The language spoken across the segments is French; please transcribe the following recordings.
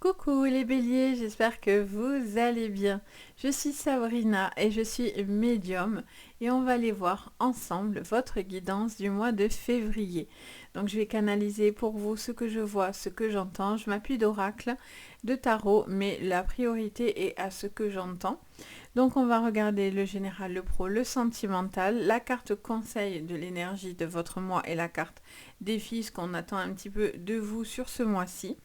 Coucou les béliers, j'espère que vous allez bien. Je suis Sabrina et je suis médium et on va aller voir ensemble votre guidance du mois de février. Donc je vais canaliser pour vous ce que je vois, ce que j'entends. Je m'appuie d'oracle, de tarot, mais la priorité est à ce que j'entends. Donc on va regarder le général, le pro, le sentimental, la carte conseil de l'énergie de votre mois et la carte défi, ce qu'on attend un petit peu de vous sur ce mois-ci.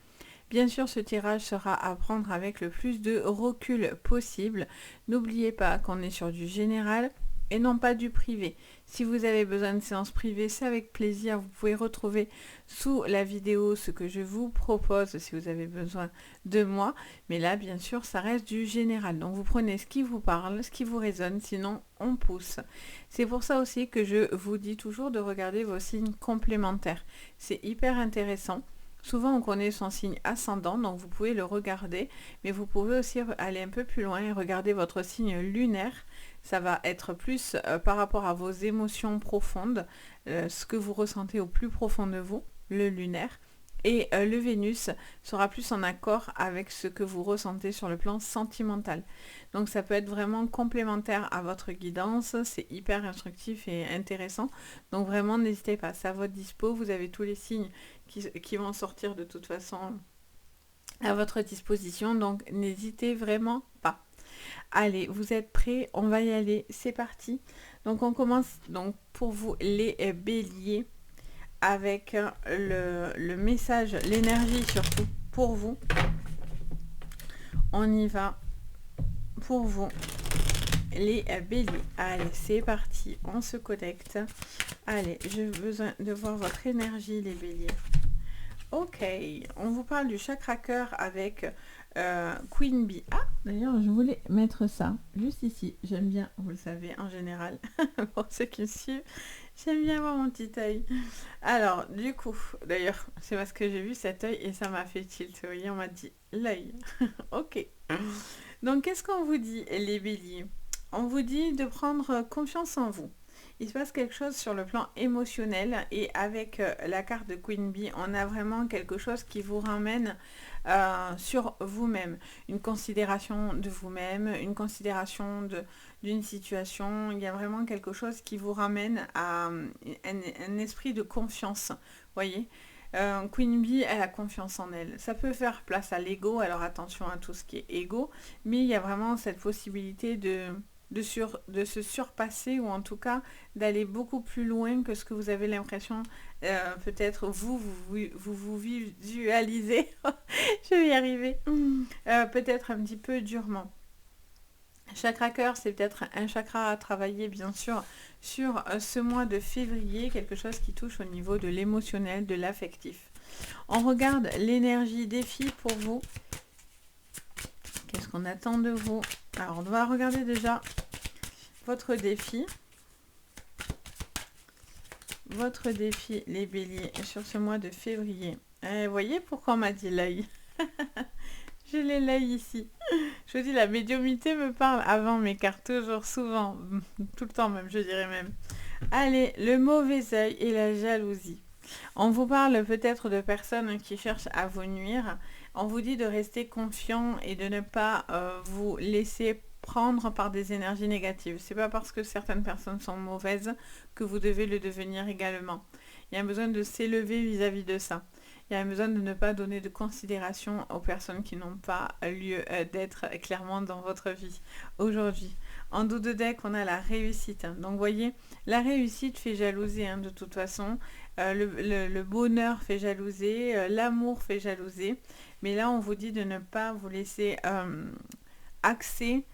Bien sûr, ce tirage sera à prendre avec le plus de recul possible. N'oubliez pas qu'on est sur du général et non pas du privé. Si vous avez besoin de séances privées, c'est avec plaisir. Vous pouvez retrouver sous la vidéo ce que je vous propose si vous avez besoin de moi. Mais là, bien sûr, ça reste du général. Donc, vous prenez ce qui vous parle, ce qui vous résonne, sinon on pousse. C'est pour ça aussi que je vous dis toujours de regarder vos signes complémentaires. C'est hyper intéressant. Souvent, on connaît son signe ascendant, donc vous pouvez le regarder, mais vous pouvez aussi aller un peu plus loin et regarder votre signe lunaire. Ça va être plus par rapport à vos émotions profondes, ce que vous ressentez au plus profond de vous, le lunaire. Et le Vénus sera plus en accord avec ce que vous ressentez sur le plan sentimental. Donc ça peut être vraiment complémentaire à votre guidance, c'est hyper instructif et intéressant. Donc vraiment n'hésitez pas, c'est à votre dispo, vous avez tous les signes qui vont sortir de toute façon à votre disposition, donc n'hésitez vraiment pas. Allez, vous êtes prêts? On va y aller, c'est parti. Donc on commence donc pour vous les béliers avec le message, l'énergie surtout pour vous. On y va pour vous les béliers. Allez, c'est parti, on se connecte. Allez, j'ai besoin de voir votre énergie les béliers. Ok, on vous parle du chakra cœur avec Queen Bee. Ah, d'ailleurs, je voulais mettre ça juste ici. J'aime bien, vous le savez, en général, pour ceux qui me suivent, j'aime bien voir mon petit œil. Alors, du coup, d'ailleurs, c'est parce que j'ai vu cet œil et ça m'a fait tilt. Vous voyez, on m'a dit l'œil. Ok. Donc, qu'est-ce qu'on vous dit, les béliers? On vous dit de prendre confiance en vous. Il se passe quelque chose sur le plan émotionnel et avec la carte de Queen Bee, on a vraiment quelque chose qui vous ramène sur vous-même. Une considération de vous-même, une considération d'une situation. Il y a vraiment quelque chose qui vous ramène à un esprit de confiance. Voyez, Queen Bee, elle a confiance en elle. Ça peut faire place à l'ego, alors attention à tout ce qui est ego, mais il y a vraiment cette possibilité de se surpasser ou en tout cas d'aller beaucoup plus loin que ce que vous avez l'impression peut-être vous visualisez. Je vais y arriver. Peut-être un petit peu durement. Chakra cœur, c'est peut-être un chakra à travailler bien sûr sur ce mois de février, quelque chose qui touche au niveau de l'émotionnel, de l'affectif. On regarde l'énergie défi pour vous. Qu'est-ce qu'on attend de vous? Alors, on va regarder déjà votre défi. Votre défi, les béliers, sur ce mois de février. Vous voyez pourquoi on m'a dit l'œil? Je l'ai l'œil ici. Je vous dis, la médiumnité me parle avant mes cartes, toujours, souvent, tout le temps même, je dirais même. Allez, le mauvais œil et la jalousie. On vous parle peut-être de personnes qui cherchent à vous nuire. On vous dit de rester confiant et de ne pas vous laisser prendre par des énergies négatives. C'est pas parce que certaines personnes sont mauvaises que vous devez le devenir également. Il y a besoin de s'élever vis-à-vis de ça. Il y a besoin de ne pas donner de considération aux personnes qui n'ont pas lieu d'être clairement dans votre vie aujourd'hui. En dos de deck, on a la réussite. Donc, vous voyez, la réussite fait jalouser de toute façon. Le bonheur fait jalouser. L'amour fait jalouser. Mais là, on vous dit de ne pas vous laisser axer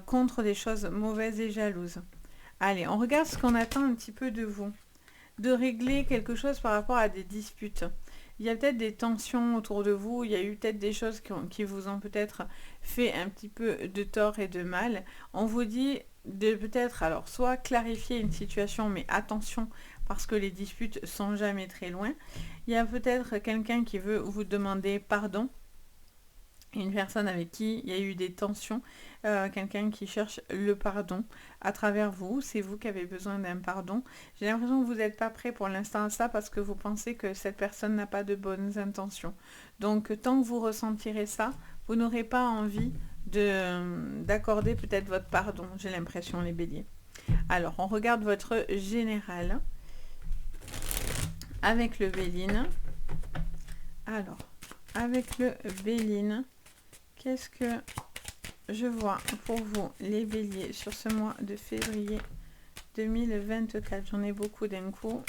contre des choses mauvaises et jalouses. Allez, on regarde ce qu'on attend un petit peu de vous. De régler quelque chose par rapport à des disputes. Il y a peut-être des tensions autour de vous, il y a eu peut-être des choses qui vous ont peut-être fait un petit peu de tort et de mal. On vous dit de peut-être, alors, soit clarifier une situation, mais attention, parce que les disputes sont jamais très loin. Il y a peut-être quelqu'un qui veut vous demander pardon. une personne avec qui il y a eu des tensions, quelqu'un qui cherche le pardon à travers vous, c'est vous qui avez besoin d'un pardon. J'ai l'impression que vous n'êtes pas prêt pour l'instant à ça parce que vous pensez que cette personne n'a pas de bonnes intentions. Donc tant que vous ressentirez ça, vous n'aurez pas envie d'accorder peut-être votre pardon, j'ai l'impression les béliers. Alors on regarde votre général avec le Béline. Alors, avec le Béline, qu'est-ce que je vois pour vous, les béliers, sur ce mois de février 2024? J'en ai beaucoup d'un coup.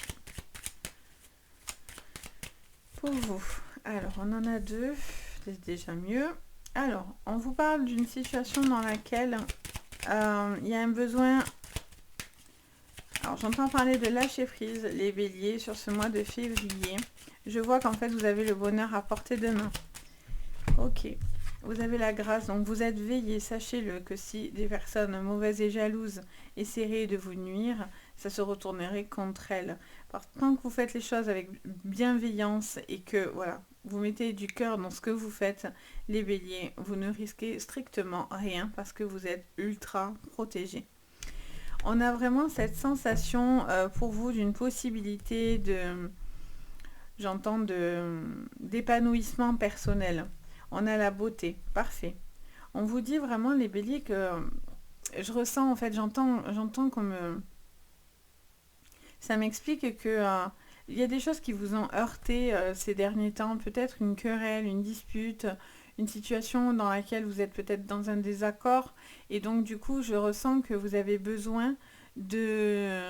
Pour vous. Alors, on en a deux. C'est déjà mieux. Alors, on vous parle d'une situation dans laquelle il y a un besoin... Alors, j'entends parler de lâcher prise, les béliers, sur ce mois de février. Je vois qu'en fait, vous avez le bonheur à portée de main. Ok. Vous avez la grâce, donc vous êtes veillé. Sachez-le que si des personnes mauvaises et jalouses essaieraient de vous nuire, ça se retournerait contre elles. Parce que tant que vous faites les choses avec bienveillance et que voilà, vous mettez du cœur dans ce que vous faites, les béliers, vous ne risquez strictement rien parce que vous êtes ultra protégés. On a vraiment cette sensation pour vous d'une possibilité de, j'entends, d'épanouissement personnel. On a la beauté, parfait. On vous dit vraiment les béliers que je ressens, en fait, j'entends comme... ça m'explique que il y a des choses qui vous ont heurté ces derniers temps, peut-être une querelle, une dispute, une situation dans laquelle vous êtes peut-être dans un désaccord, et donc du coup je ressens que vous avez besoin de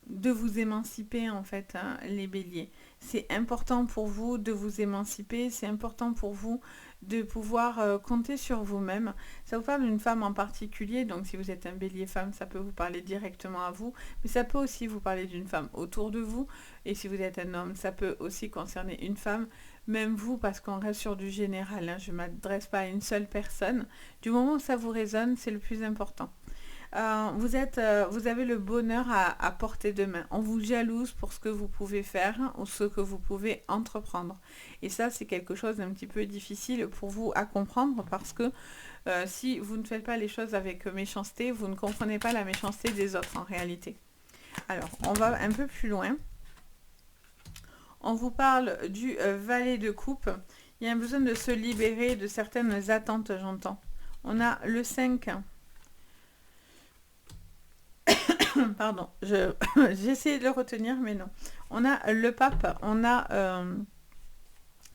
vous émanciper en fait, hein, les béliers. C'est important pour vous de vous émanciper, c'est important pour vous de pouvoir compter sur vous-même. Ça vous parle d'une femme en particulier, donc si vous êtes un bélier femme, ça peut vous parler directement à vous, mais ça peut aussi vous parler d'une femme autour de vous, et si vous êtes un homme, ça peut aussi concerner une femme, même vous, parce qu'on reste sur du général, hein, je ne m'adresse pas à une seule personne. Du moment où ça vous résonne, c'est le plus important. Vous avez le bonheur à portée de main. On vous jalouse pour ce que vous pouvez faire ou ce que vous pouvez entreprendre. Et ça, c'est quelque chose d'un petit peu difficile pour vous à comprendre parce que si vous ne faites pas les choses avec méchanceté, vous ne comprenez pas la méchanceté des autres en réalité. Alors, on va un peu plus loin. On vous parle du valet de coupe. Il y a un besoin de se libérer de certaines attentes, j'entends. On a le 5. Pardon, j'ai essayé de le retenir, mais non. On a le pape, on a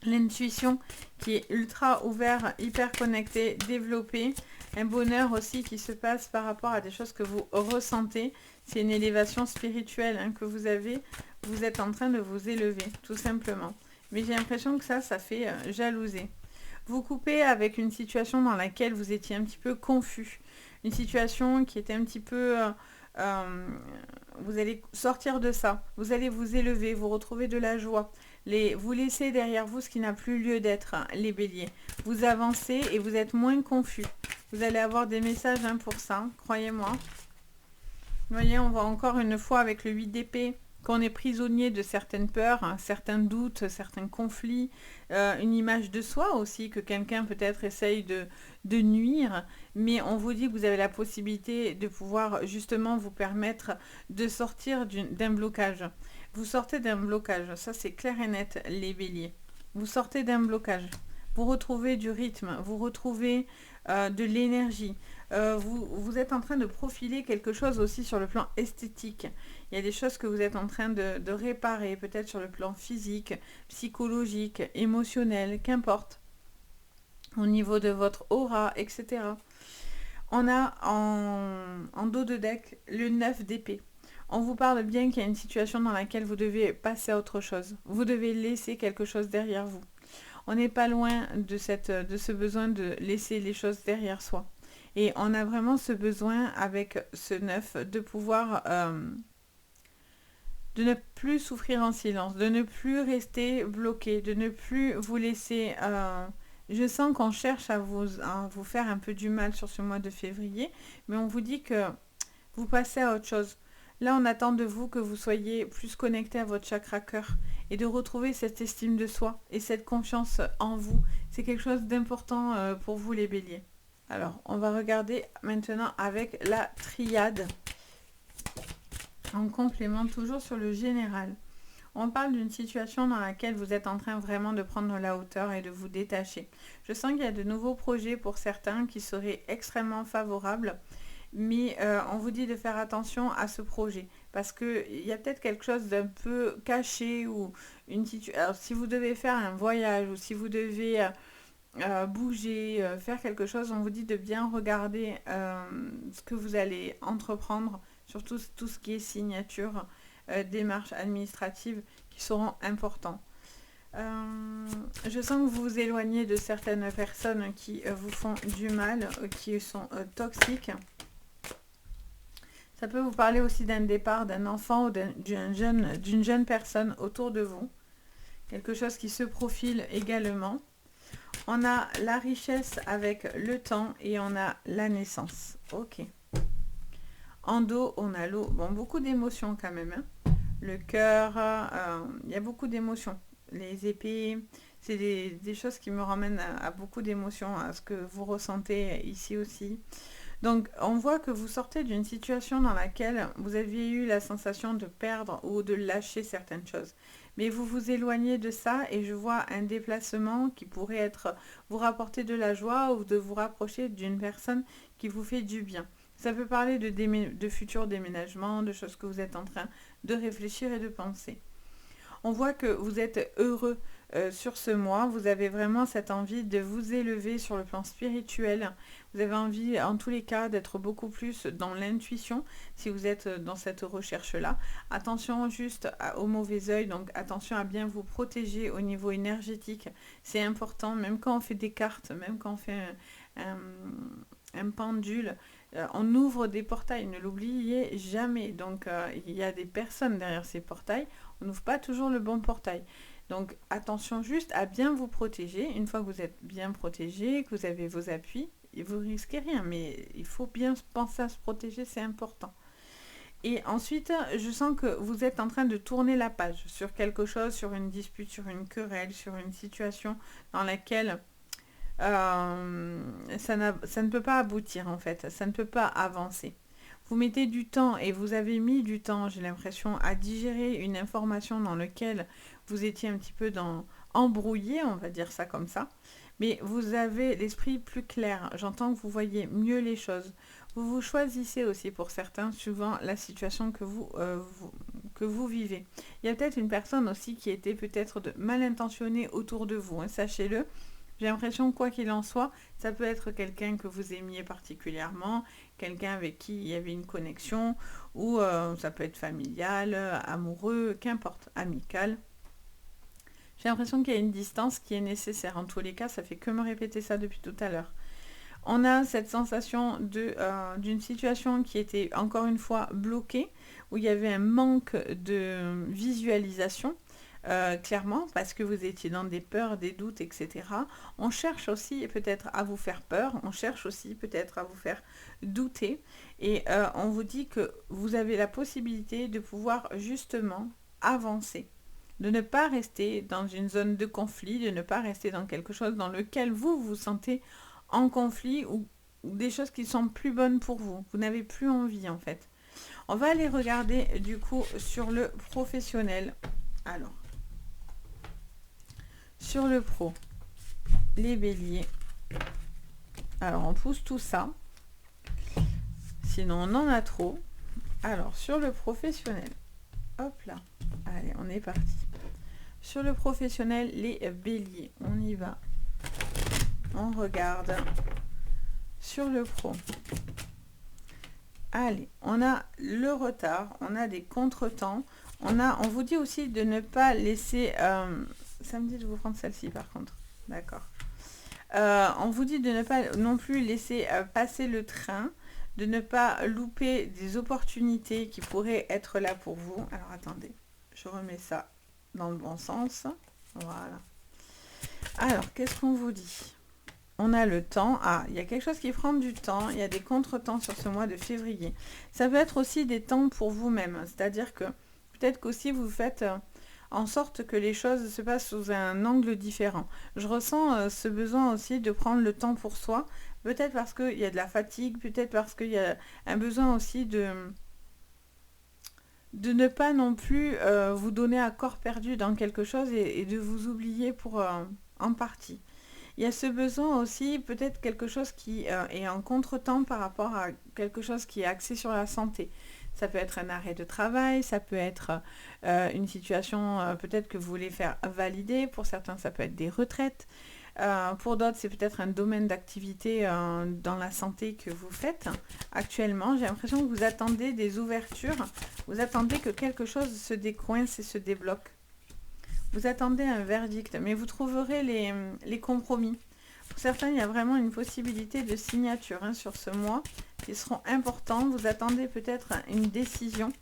l'intuition qui est ultra ouvert, hyper connecté, développé. Un bonheur aussi qui se passe par rapport à des choses que vous ressentez. C'est une élévation spirituelle hein, que vous avez. Vous êtes en train de vous élever, tout simplement. Mais j'ai l'impression que ça fait jalouser. Vous coupez avec une situation dans laquelle vous étiez un petit peu confus. Une situation qui était un petit peu... vous allez sortir de ça, vous allez vous élever, vous retrouver de la joie, vous laissez derrière vous ce qui n'a plus lieu d'être, hein, les béliers. Vous avancez et vous êtes moins confus. Vous allez avoir des messages hein, pour ça, croyez-moi. Vous voyez, on voit encore une fois avec le 8 d'épée qu'on est prisonnier de certaines peurs, hein, certains doutes, certains conflits, une image de soi aussi, que quelqu'un peut-être essaye de nuire, mais on vous dit que vous avez la possibilité de pouvoir justement vous permettre de sortir d'un blocage. Vous sortez d'un blocage, ça c'est clair et net, les béliers. Vous sortez d'un blocage, vous retrouvez du rythme, vous retrouvez de l'énergie. Vous êtes en train de profiler quelque chose aussi sur le plan esthétique. Il y a des choses que vous êtes en train de réparer, peut-être sur le plan physique, psychologique, émotionnel, qu'importe. Au niveau de votre aura, etc. On a en dos de deck le 9 d'épée. On vous parle bien qu'il y a une situation dans laquelle vous devez passer à autre chose. Vous devez laisser quelque chose derrière vous. On n'est pas loin de ce besoin de laisser les choses derrière soi. Et on a vraiment ce besoin avec ce 9 de pouvoir... de ne plus souffrir en silence, de ne plus rester bloqué, de ne plus vous laisser... je sens qu'on cherche à vous faire un peu du mal sur ce mois de février, mais on vous dit que vous passez à autre chose. Là, on attend de vous que vous soyez plus connecté à votre chakra cœur et de retrouver cette estime de soi et cette confiance en vous. C'est quelque chose d'important pour vous les béliers. Alors, on va regarder maintenant avec la triade. En complément, toujours sur le général. On parle d'une situation dans laquelle vous êtes en train vraiment de prendre la hauteur et de vous détacher. Je sens qu'il y a de nouveaux projets pour certains qui seraient extrêmement favorables, mais on vous dit de faire attention à ce projet parce qu'il y a peut-être quelque chose d'un peu caché ou une situation. Alors, si vous devez faire un voyage ou si vous devez bouger, faire quelque chose, on vous dit de bien regarder ce que vous allez entreprendre, surtout tout ce qui est signature, démarches administratives qui seront importants. Je sens que vous vous éloignez de certaines personnes qui vous font du mal, qui sont toxiques. Ça peut vous parler aussi d'un départ d'un enfant ou d'une jeune personne autour de vous. Quelque chose qui se profile également. On a la richesse avec le temps et on a la naissance. Ok. En dos, on a l'eau. Bon, beaucoup d'émotions quand même. Hein. Le cœur, il y a beaucoup d'émotions. Les épées, c'est des choses qui me ramènent à beaucoup d'émotions, à ce que vous ressentez ici aussi. Donc, on voit que vous sortez d'une situation dans laquelle vous aviez eu la sensation de perdre ou de lâcher certaines choses. Mais vous vous éloignez de ça et je vois un déplacement qui pourrait être vous rapporter de la joie ou de vous rapprocher d'une personne qui vous fait du bien. Ça peut parler de futurs déménagements, de choses que vous êtes en train de réfléchir et de penser. On voit que vous êtes heureux sur ce mois. Vous avez vraiment cette envie de vous élever sur le plan spirituel. Vous avez envie, en tous les cas, d'être beaucoup plus dans l'intuition si vous êtes dans cette recherche-là. Attention juste au mauvais œil. Donc, attention à bien vous protéger au niveau énergétique. C'est important, même quand on fait des cartes, même quand on fait un pendule, on ouvre des portails, ne l'oubliez jamais. Donc, il y a des personnes derrière ces portails. On n'ouvre pas toujours le bon portail. Donc, attention juste à bien vous protéger. Une fois que vous êtes bien protégé, que vous avez vos appuis, vous ne risquez rien. Mais il faut bien penser à se protéger, c'est important. Et ensuite, je sens que vous êtes en train de tourner la page sur quelque chose, sur une dispute, sur une querelle, sur une situation dans laquelle ça ne peut pas aboutir en fait. Ça ne peut pas avancer. Vous mettez du temps et vous avez mis du temps, j'ai l'impression, à digérer une information dans laquelle vous étiez un petit peu embrouillé, on va dire ça comme ça. Mais vous avez l'esprit plus clair. J'entends que vous voyez mieux les choses. Vous vous choisissez aussi pour certains, suivant la situation que vous vivez. Il y a peut-être une personne aussi qui était peut-être mal intentionnée autour de vous, hein, sachez-le. J'ai l'impression, quoi qu'il en soit, ça peut être quelqu'un que vous aimiez particulièrement, quelqu'un avec qui il y avait une connexion, ou ça peut être familial, amoureux, qu'importe, amical. J'ai l'impression qu'il y a une distance qui est nécessaire. En tous les cas, ça fait que me répéter ça depuis tout à l'heure. On a cette sensation d'une situation qui était encore une fois bloquée, où il y avait un manque de visualisation. Clairement, parce que vous étiez dans des peurs, des doutes, etc. On cherche aussi peut-être à vous faire peur, on cherche aussi peut-être à vous faire douter, et on vous dit que vous avez la possibilité de pouvoir justement avancer, de ne pas rester dans une zone de conflit, de ne pas rester dans quelque chose dans lequel vous vous sentez en conflit ou des choses qui sont plus bonnes pour vous. Vous n'avez plus envie en fait. On va aller regarder du coup sur le professionnel. Alors, sur le pro, les béliers. Alors, on pousse tout ça. Sinon, on en a trop. Alors, sur le professionnel. Hop là. Allez, on est parti. Sur le professionnel, les béliers. On y va. On regarde. Sur le pro. Allez, on a le retard. On a des contretemps. On vous dit aussi de ne pas laisser... ça me dit de vous prendre celle-ci par contre. D'accord. On vous dit de ne pas non plus laisser passer le train, de ne pas louper des opportunités qui pourraient être là pour vous. Alors attendez, je remets ça dans le bon sens. Voilà. Alors, qu'est-ce qu'on vous dit? on a le temps. Ah, il y a quelque chose qui prend du temps. Il y a des contretemps sur ce mois de février. Ça peut être aussi des temps pour vous-même. C'est-à-dire que peut-être qu'aussi vous faites en sorte que les choses se passent sous un angle différent. Je ressens ce besoin aussi de prendre le temps pour soi. Peut-être parce qu'il y a de la fatigue. Peut-être parce qu'il y a un besoin aussi de ne pas non plus vous donner à corps perdu dans quelque chose et de vous oublier pour en partie. Il y a ce besoin aussi, peut-être quelque chose qui est en contretemps par rapport à quelque chose qui est axé sur la santé. Ça peut être un arrêt de travail, ça peut être une situation peut-être que vous voulez faire valider. Pour certains, ça peut être des retraites. Pour d'autres, c'est peut-être un domaine d'activité dans la santé que vous faites actuellement. J'ai l'impression que vous attendez des ouvertures. Vous attendez que quelque chose se décoince et se débloque. Vous attendez un verdict, mais vous trouverez les compromis. Pour certains, il y a vraiment une possibilité de signature sur ce mois qui seront importants. Vous attendez peut-être une décision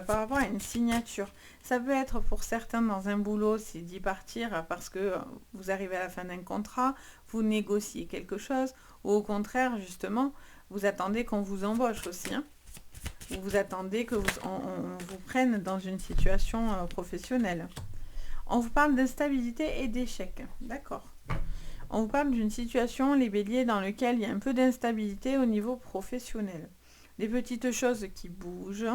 par rapport à une signature. Ça peut être pour certains dans un boulot, c'est d'y partir parce que vous arrivez à la fin d'un contrat, vous négociez quelque chose, ou au contraire, justement, vous attendez qu'on vous embauche aussi. Ou vous attendez que on vous prenne dans une situation professionnelle. On vous parle d'instabilité et d'échec. D'accord. On vous parle d'une situation, les béliers, dans laquelle il y a un peu d'instabilité au niveau professionnel. Des petites choses qui bougent.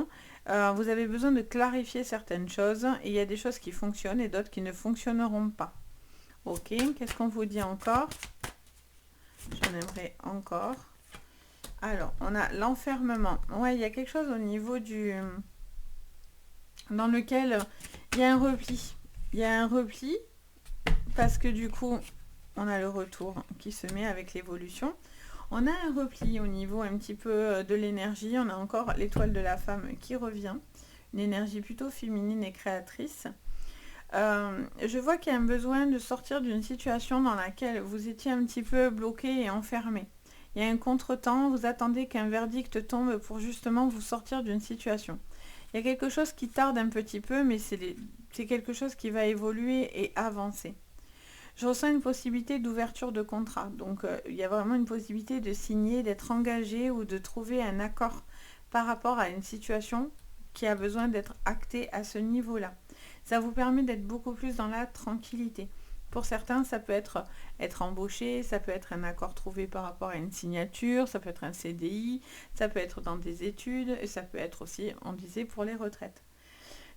Vous avez besoin de clarifier certaines choses. Et il y a des choses qui fonctionnent et d'autres qui ne fonctionneront pas. Ok, qu'est-ce qu'on vous dit encore? J'en aimerais encore. Alors, on a l'enfermement. Ouais, il y a quelque chose au niveau du... dans lequel il y a un repli. Il y a un repli parce que du coup, on a le retour qui se met avec l'évolution. On a un repli au niveau un petit peu de l'énergie. On a encore l'étoile de la femme qui revient. Une énergie plutôt féminine et créatrice. Je vois qu'il y a un besoin de sortir d'une situation dans laquelle vous étiez un petit peu bloqué et enfermé. Il y a un contretemps, vous attendez qu'un verdict tombe pour justement vous sortir d'une situation. Il y a quelque chose qui tarde un petit peu, mais c'est quelque chose qui va évoluer et avancer. Je ressens une possibilité d'ouverture de contrat. Donc, il y a vraiment une possibilité de signer, d'être engagé ou de trouver un accord par rapport à une situation qui a besoin d'être actée à ce niveau-là. Ça vous permet d'être beaucoup plus dans la tranquillité. Pour certains, ça peut être embauché, ça peut être un accord trouvé par rapport à une signature, ça peut être un CDI, ça peut être dans des études, et ça peut être aussi, on disait, pour les retraites.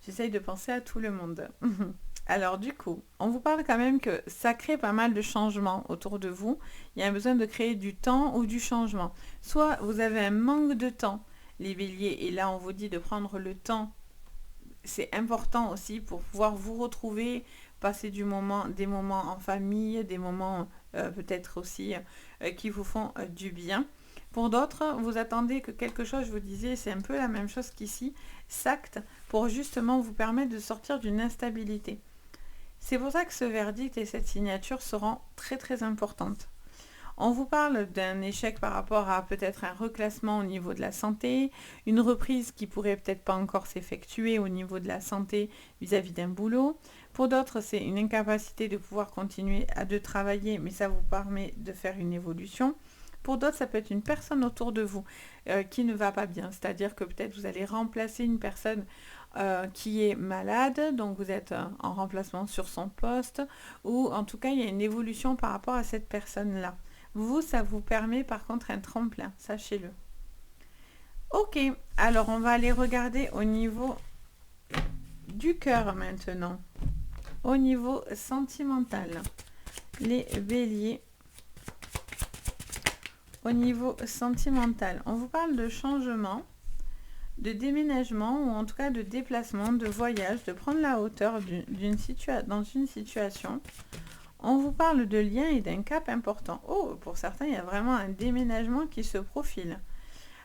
J'essaye de penser à tout le monde. Alors du coup, on vous parle quand même que ça crée pas mal de changements autour de vous. Il y a un besoin de créer du temps ou du changement. Soit vous avez un manque de temps, les béliers, et là on vous dit de prendre le temps. C'est important aussi pour pouvoir vous retrouver, passer des moments en famille, des moments peut-être aussi qui vous font du bien. Pour d'autres, vous attendez que quelque chose, je vous disais, c'est un peu la même chose qu'ici, s'acte pour justement vous permettre de sortir d'une instabilité. C'est pour ça que ce verdict et cette signature seront très très importantes. On vous parle d'un échec par rapport à peut-être un reclassement au niveau de la santé, une reprise qui pourrait peut-être pas encore s'effectuer au niveau de la santé vis-à-vis d'un boulot. Pour d'autres, c'est une incapacité de pouvoir continuer de travailler, mais ça vous permet de faire une évolution. Pour d'autres, ça peut être une personne autour de vous qui ne va pas bien. C'est-à-dire que peut-être vous allez remplacer une personne qui est malade, donc vous êtes en remplacement sur son poste, ou en tout cas, il y a une évolution par rapport à cette personne-là. Vous, ça vous permet par contre un tremplin, sachez-le. Ok, alors on va aller regarder au niveau du cœur maintenant. Au niveau sentimental, les béliers. Au niveau sentimental, on vous parle de changement, de déménagement ou en tout cas de déplacement, de voyage, de prendre la hauteur dans une situation. On vous parle de liens et d'un cap important. Oh, pour certains, il y a vraiment un déménagement qui se profile.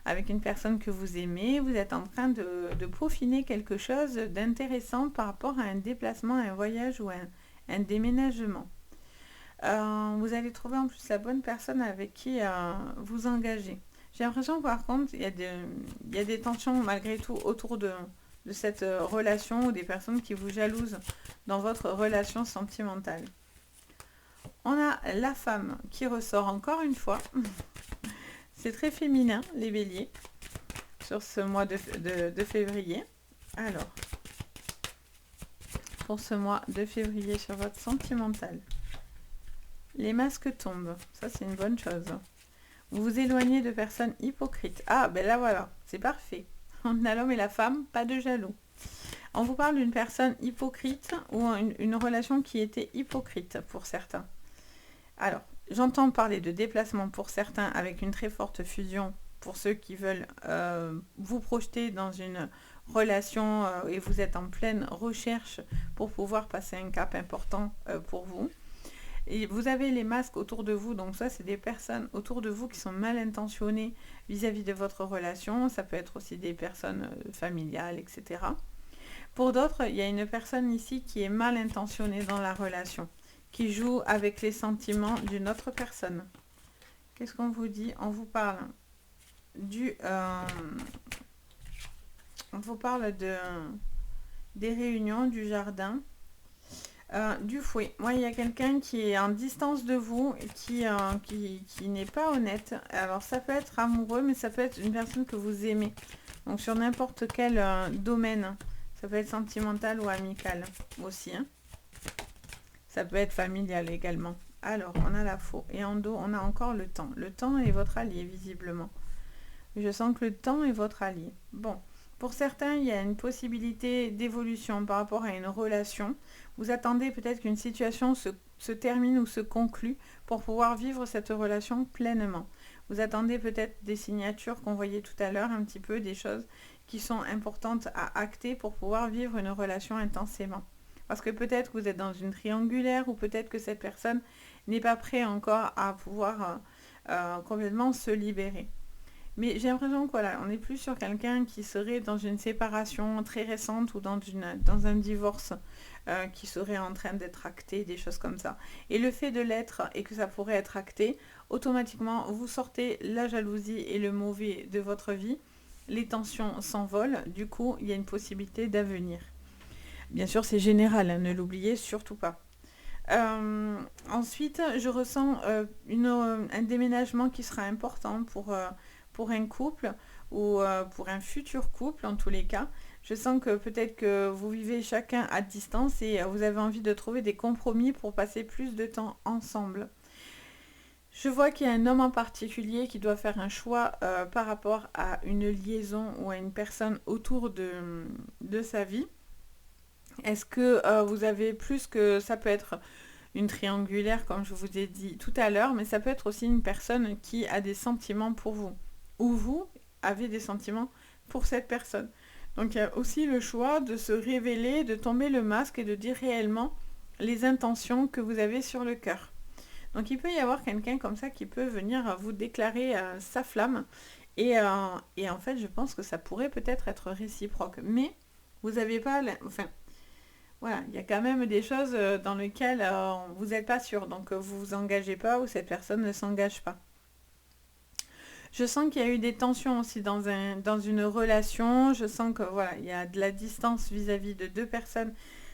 Avec une personne que vous aimez, vous êtes en train de peaufiner quelque chose d'intéressant par rapport à un déplacement, un voyage ou un déménagement. Vous allez trouver en plus la bonne personne avec qui vous engager. J'ai l'impression que par contre, il y a des tensions malgré tout autour de cette relation ou des personnes qui vous jalousent dans votre relation sentimentale. On a la femme qui ressort encore une fois. C'est très féminin, les béliers, sur ce mois de février. Alors, pour ce mois de février sur votre sentimental, les masques tombent. Ça, c'est une bonne chose. Vous vous éloignez de personnes hypocrites. Ah, ben là, voilà, c'est parfait. On a l'homme et la femme, pas de jaloux. On vous parle d'une personne hypocrite ou une relation qui était hypocrite pour certains. Alors, j'entends parler de déplacement pour certains avec une très forte fusion pour ceux qui veulent vous projeter dans une relation et vous êtes en pleine recherche pour pouvoir passer un cap important pour vous. Et vous avez les masques autour de vous, donc ça c'est des personnes autour de vous qui sont mal intentionnées vis-à-vis de votre relation. Ça peut être aussi des personnes familiales, etc. Pour d'autres, il y a une personne ici qui est mal intentionnée dans la relation, qui joue avec les sentiments d'une autre personne. Qu'est-ce qu'on vous dit? On vous parle des réunions, du jardin, du fouet. Moi, il y a quelqu'un qui est en distance de vous, qui n'est pas honnête. Alors, ça peut être amoureux, mais ça peut être une personne que vous aimez. Donc, sur n'importe quel domaine. Ça peut être sentimental ou amical aussi. Hein. Ça peut être familial également. Alors, on a la faux. Et en dos, on a encore le temps. Le temps est votre allié, visiblement. Je sens que le temps est votre allié. Bon. Pour certains, il y a une possibilité d'évolution par rapport à une relation. Vous attendez peut-être qu'une situation se termine ou se conclue pour pouvoir vivre cette relation pleinement. Vous attendez peut-être des signatures qu'on voyait tout à l'heure, un petit peu des choses qui sont importantes à acter pour pouvoir vivre une relation intensément. Parce que peut-être que vous êtes dans une triangulaire ou peut-être que cette personne n'est pas prête encore à pouvoir complètement se libérer. Mais j'ai l'impression que voilà, on n'est plus sur quelqu'un qui serait dans une séparation très récente ou dans un divorce qui serait en train d'être acté, des choses comme ça. Et le fait de l'être et que ça pourrait être acté, automatiquement, vous sortez la jalousie et le mauvais de votre vie. Les tensions s'envolent, du coup, il y a une possibilité d'avenir. Bien sûr, c'est général, hein, ne l'oubliez surtout pas. Ensuite, je ressens un déménagement qui sera important pour un couple ou pour un futur couple en tous les cas. Je sens que peut-être que vous vivez chacun à distance et vous avez envie de trouver des compromis pour passer plus de temps ensemble. Je vois qu'il y a un homme en particulier qui doit faire un choix par rapport à une liaison ou à une personne autour de sa vie. Est-ce que vous avez plus que... Ça peut être une triangulaire comme je vous ai dit tout à l'heure, mais ça peut être aussi une personne qui a des sentiments pour vous. Ou vous avez des sentiments pour cette personne. Donc il y a aussi le choix de se révéler, de tomber le masque et de dire réellement les intentions que vous avez sur le cœur. Donc il peut y avoir quelqu'un comme ça qui peut venir vous déclarer sa flamme. Et en fait, je pense que ça pourrait peut-être être réciproque. Mais vous n'avez pas... Enfin, voilà, il y a quand même des choses dans lesquelles vous n'êtes pas sûr. Donc vous ne vous engagez pas ou cette personne ne s'engage pas. Je sens qu'il y a eu des tensions aussi dans une relation. Je sens que voilà, il y a de la distance vis-à-vis de deux personnes.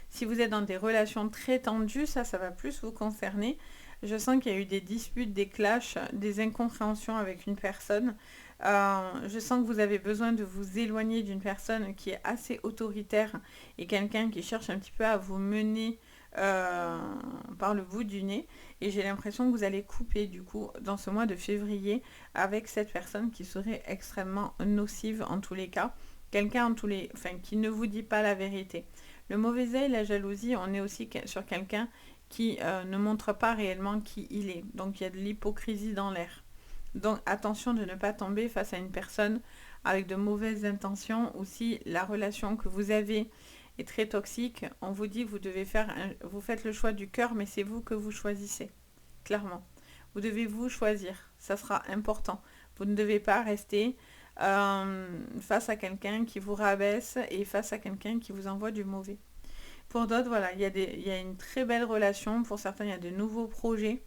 Si vous êtes dans des relations très tendues, ça va plus vous concerner. Je sens qu'il y a eu des disputes, des clashs, des incompréhensions avec une personne. Je sens que vous avez besoin de vous éloigner d'une personne qui est assez autoritaire et quelqu'un qui cherche un petit peu à vous mener par le bout du nez. Et j'ai l'impression que vous allez couper du coup dans ce mois de février avec cette personne qui serait extrêmement nocive en tous les cas. Quelqu'un qui ne vous dit pas la vérité. Le mauvais œil, la jalousie, on est aussi sur quelqu'un qui ne montre pas réellement qui il est. Donc il y a de l'hypocrisie dans l'air. Donc attention de ne pas tomber face à une personne avec de mauvaises intentions ou si la relation que vous avez est très toxique, on vous dit que vous faites le choix du cœur, mais c'est vous que vous choisissez. Clairement. Vous devez vous choisir. Ça sera important. Vous ne devez pas rester face à quelqu'un qui vous rabaisse et face à quelqu'un qui vous envoie du mauvais. Pour d'autres, voilà, il y a une très belle relation. Pour certains, il y a de nouveaux projets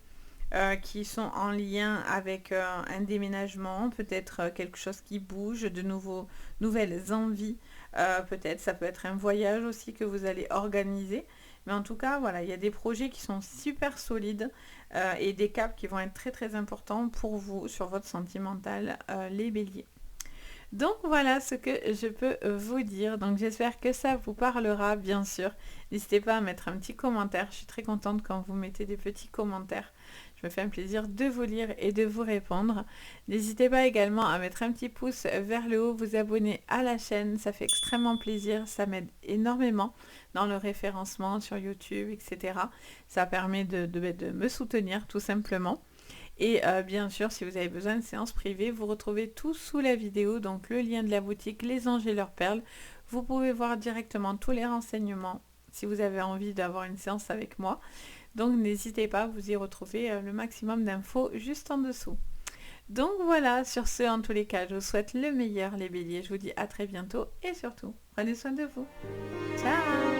qui sont en lien avec un déménagement, peut-être quelque chose qui bouge, de nouvelles envies. Peut-être, ça peut être un voyage aussi que vous allez organiser. Mais en tout cas, voilà, il y a des projets qui sont super solides et des caps qui vont être très très importants pour vous sur votre sentimental, les béliers. Donc voilà ce que je peux vous dire. Donc j'espère que ça vous parlera, bien sûr. N'hésitez pas à mettre un petit commentaire. Je suis très contente quand vous mettez des petits commentaires. Je me fais un plaisir de vous lire et de vous répondre. N'hésitez pas également à mettre un petit pouce vers le haut, vous abonner à la chaîne. Ça fait extrêmement plaisir. Ça m'aide énormément dans le référencement sur YouTube, etc. Ça permet de me soutenir tout simplement. Et bien sûr, si vous avez besoin de séances privées, vous retrouvez tout sous la vidéo, donc le lien de la boutique Les Anges et leurs perles. Vous pouvez voir directement tous les renseignements si vous avez envie d'avoir une séance avec moi. Donc n'hésitez pas, vous y retrouvez le maximum d'infos juste en dessous. Donc voilà, sur ce, en tous les cas, je vous souhaite le meilleur les béliers. Je vous dis à très bientôt et surtout, prenez soin de vous. Ciao!